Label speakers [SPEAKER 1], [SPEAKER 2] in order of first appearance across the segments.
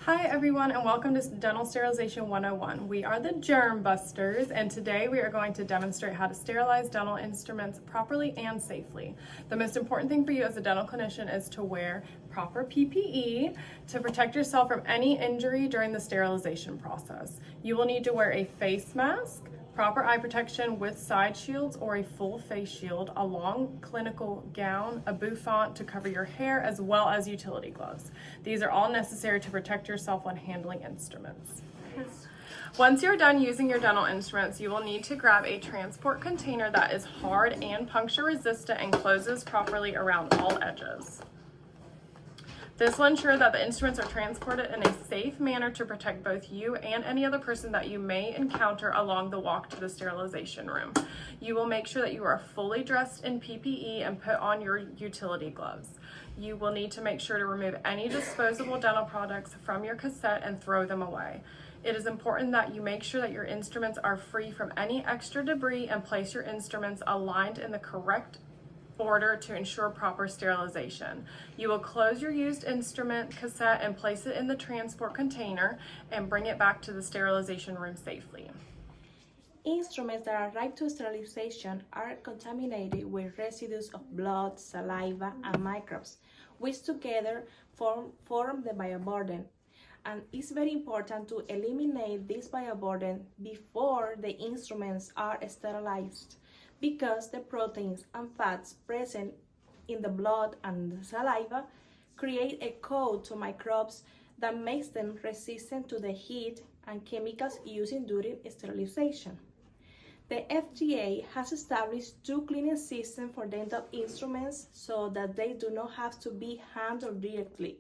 [SPEAKER 1] Hi everyone and welcome to Dental Sterilization 101. We are the Germ Busters and today we are going to demonstrate how to sterilize dental instruments properly and safely. The most important thing for you as a dental clinician is to wear proper PPE to protect yourself from any injury during the sterilization process. You will need to wear a face mask, proper eye protection with side shields or a full face shield, a long clinical gown, a bouffant to cover your hair, as well as utility gloves. These are all necessary to protect yourself when handling instruments. Once you're done using your dental instruments, you will need to grab a transport container that is hard and puncture resistant and closes properly around all edges. This will ensure that the instruments are transported in a safe manner to protect both you and any other person that you may encounter along the walk to the sterilization room. You will make sure that you are fully dressed in PPE and put on your utility gloves. You will need to make sure to remove any disposable dental products from your cassette and throw them away. It is important that you make sure that your instruments are free from any extra debris and place your instruments aligned in the correct order to ensure proper sterilization. You will close your used instrument cassette and place it in the transport container and bring it back to the sterilization room safely.
[SPEAKER 2] Instruments that arrive to sterilization are contaminated with residues of blood, saliva, and microbes, which together form the bioburden. And it's very important to eliminate this bioburden before the instruments are sterilized, because the proteins and fats present in the blood and the saliva create a coat to microbes that makes them resistant to the heat and chemicals used during sterilization. The FDA has established 2 cleaning systems for dental instruments so that they do not have to be handled directly,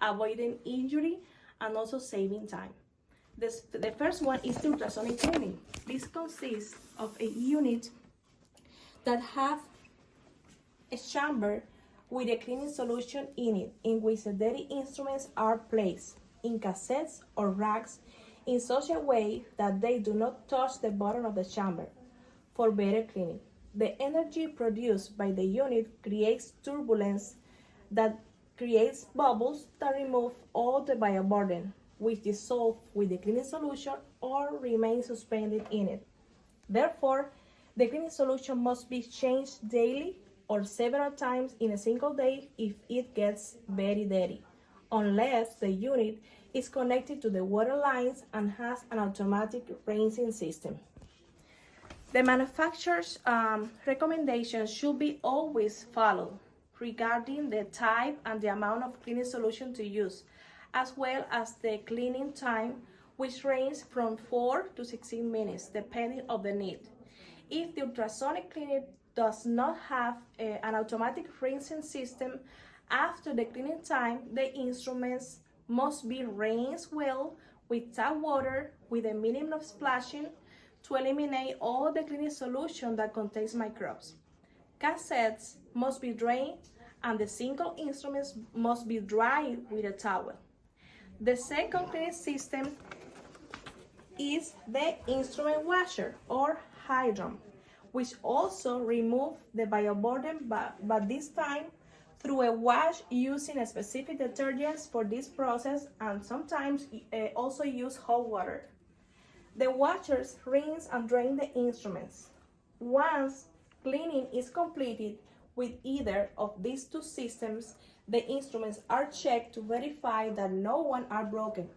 [SPEAKER 2] avoiding injury and also saving time. The first one is the ultrasonic cleaning. This consists of a unit that have a chamber with a cleaning solution in it, in which the dirty instruments are placed in cassettes or racks in such a way that they do not touch the bottom of the chamber for better cleaning. The energy produced by the unit creates turbulence that creates bubbles that remove all the bioburden, which dissolve with the cleaning solution or remain suspended in it. Therefore, the cleaning solution must be changed daily or several times in a single day if it gets very dirty, unless the unit is connected to the water lines and has an automatic rinsing system. The manufacturer's recommendations should be always followed regarding the type and the amount of cleaning solution to use, as well as the cleaning time, which ranges from 4 to 16 minutes, depending on the need. If the ultrasonic cleaner does not have an automatic rinsing system, after the cleaning time, the instruments must be rinsed well with tap water with a minimum of splashing to eliminate all the cleaning solution that contains microbes. Cassettes must be drained and the single instruments must be dried with a towel. The second cleaning system is the instrument washer or hydron, which also remove the bioburden, but this time through a wash using a specific detergents for this process, and sometimes also use hot water. The washers rinse and drain the instruments. Once cleaning is completed with either of these 2 systems, the instruments are checked to verify that no one are broken.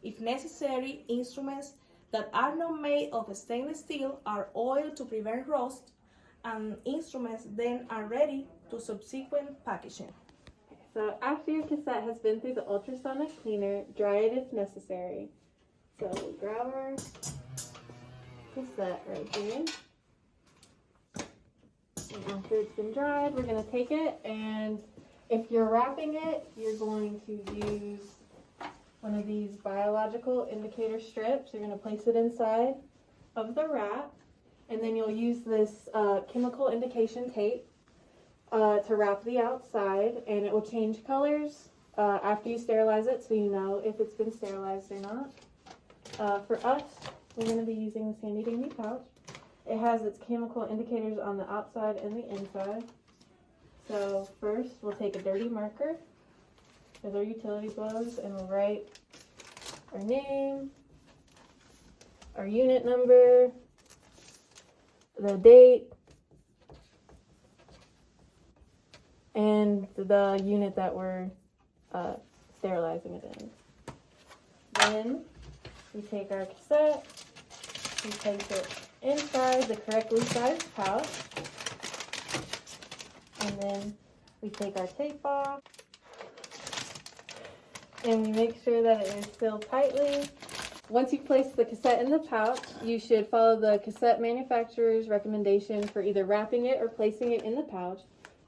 [SPEAKER 2] If necessary, instruments that are not made of stainless steel are oiled to prevent rust, and instruments then are ready to subsequent packaging.
[SPEAKER 3] So after your cassette has been through the ultrasonic cleaner, dry it if necessary. So we'll grab our cassette right here. And after it's been dried, we're going to take it, and if you're wrapping it, you're going to use one of these biological indicator strips. You're going to place it inside of the wrap, and then you'll use this chemical indication tape to wrap the outside, and it will change colors after you sterilize it, so you know if it's been sterilized or not. For us, we're going to be using this handy dandy pouch. It has its chemical indicators on the outside and the inside. So first, we'll take a dirty marker with our utility gloves, and we'll write our name, our unit number, the date, and the unit that we're sterilizing it in. Then we take our cassette, we place it inside the correctly sized pouch, and then we take our tape off, and we make sure that it is sealed tightly. Once you've placed the cassette in the pouch, you should follow the cassette manufacturer's recommendation for either wrapping it or placing it in the pouch,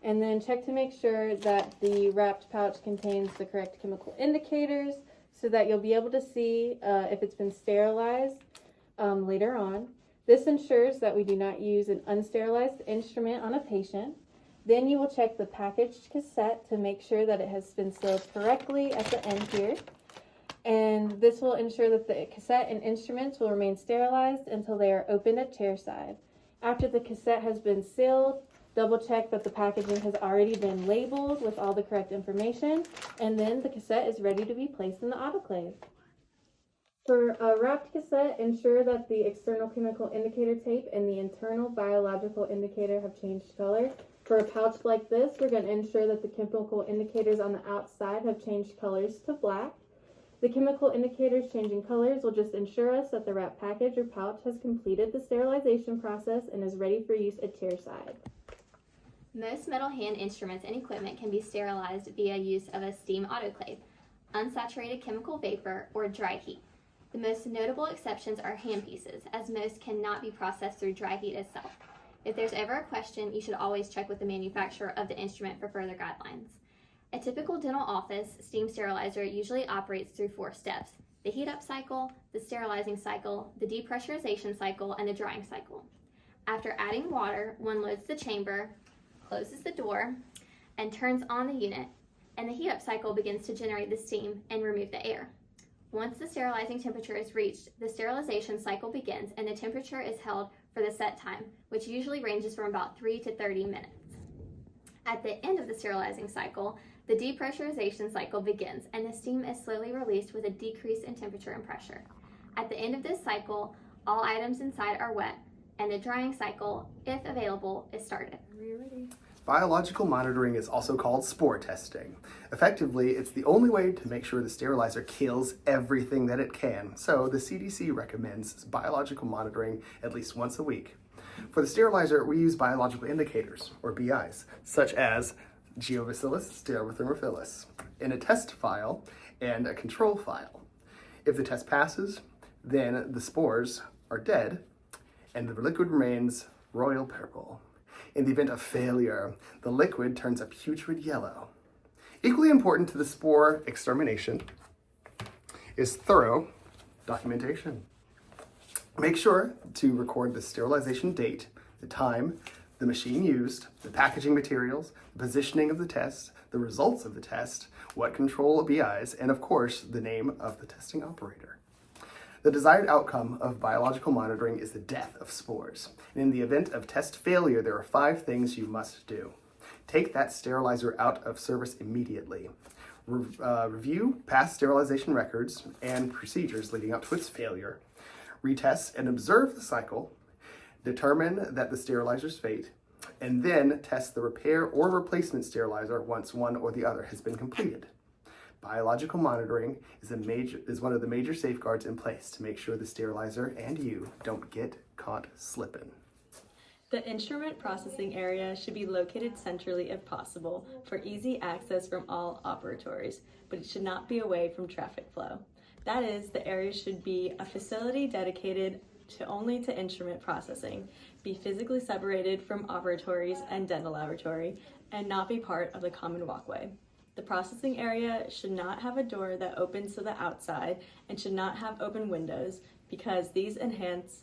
[SPEAKER 3] and then check to make sure that the wrapped pouch contains the correct chemical indicators so that you'll be able to see if it's been sterilized later on. This ensures that we do not use an unsterilized instrument on a patient. Then you will check the packaged cassette to make sure that it has been sealed correctly at the end here. And this will ensure that the cassette and instruments will remain sterilized until they are opened at chairside. After the cassette has been sealed, double check that the packaging has already been labeled with all the correct information, and then the cassette is ready to be placed in the autoclave. For a wrapped cassette, ensure that the external chemical indicator tape and the internal biological indicator have changed color. For a pouch like this, we're going to ensure that the chemical indicators on the outside have changed colors to black. The chemical indicators changing colors will just ensure us that the wrap package or pouch has completed the sterilization process and is ready for use at chairside.
[SPEAKER 4] Most metal hand instruments and equipment can be sterilized via use of a steam autoclave, unsaturated chemical vapor, or dry heat. The most notable exceptions are handpieces, as most cannot be processed through dry heat itself. If there's ever a question, you should always check with the manufacturer of the instrument for further guidelines. A typical dental office steam sterilizer usually operates through 4 steps: the heat up cycle, the sterilizing cycle, the depressurization cycle, and the drying cycle. After adding water, one loads the chamber, closes the door, and turns on the unit, and the heat up cycle begins to generate the steam and remove the air. Once the sterilizing temperature is reached, the sterilization cycle begins and the temperature is held for the set time, which usually ranges from about 3 to 30 minutes. At the end of the sterilizing cycle, the depressurization cycle begins and the steam is slowly released with a decrease in temperature and pressure. At the end of this cycle, all items inside are wet and the drying cycle, if available, is started.
[SPEAKER 2] Are you ready?
[SPEAKER 5] Biological monitoring is also called spore testing. Effectively, it's the only way to make sure the sterilizer kills everything that it can, so the CDC recommends biological monitoring at least once a week. For the sterilizer, we use biological indicators, or BIs, such as Geobacillus stereothermophilus, in a test file and a control file. If the test passes, then the spores are dead and the liquid remains royal purple. In the event of failure, the liquid turns a putrid yellow. Equally important to the spore extermination is thorough documentation. Make sure to record the sterilization date, the time, the machine used, the packaging materials, the positioning of the test, the results of the test, what control BIs, and of course, the name of the testing operator. The desired outcome of biological monitoring is the death of spores. And in the event of test failure, there are 5 things you must do. Take that sterilizer out of service immediately. Review past sterilization records and procedures leading up to its failure. Retest and observe the cycle. Determine that the sterilizer's fate, and then test the repair or replacement sterilizer once one or the other has been completed. Biological monitoring is one of the major safeguards in place to make sure the sterilizer and you don't get caught slipping.
[SPEAKER 6] The instrument processing area should be located centrally if possible for easy access from all operatories, but it should not be away from traffic flow. That is, the area should be a facility dedicated only to instrument processing, be physically separated from operatories and dental laboratory, and not be part of the common walkway. The processing area should not have a door that opens to the outside and should not have open windows because these enhance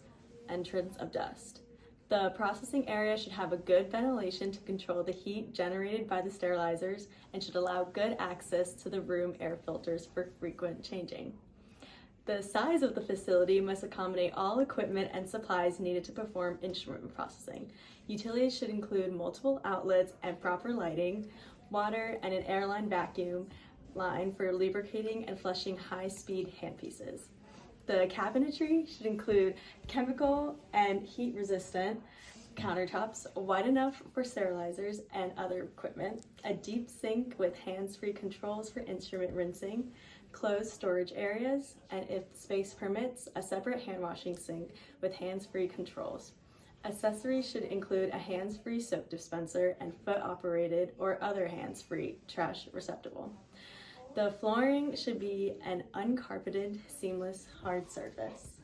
[SPEAKER 6] entrance of dust. The processing area should have a good ventilation to control the heat generated by the sterilizers and should allow good access to the room air filters for frequent changing. The size of the facility must accommodate all equipment and supplies needed to perform instrument processing. Utilities should include multiple outlets and proper lighting, water and an airline vacuum line for lubricating and flushing high-speed handpieces. The cabinetry should include chemical and heat-resistant countertops wide enough for sterilizers and other equipment, a deep sink with hands-free controls for instrument rinsing, closed storage areas, and if space permits, a separate hand-washing sink with hands-free controls. Accessories should include a hands-free soap dispenser and foot-operated or other hands-free trash receptacle. The flooring should be an uncarpeted, seamless, hard surface.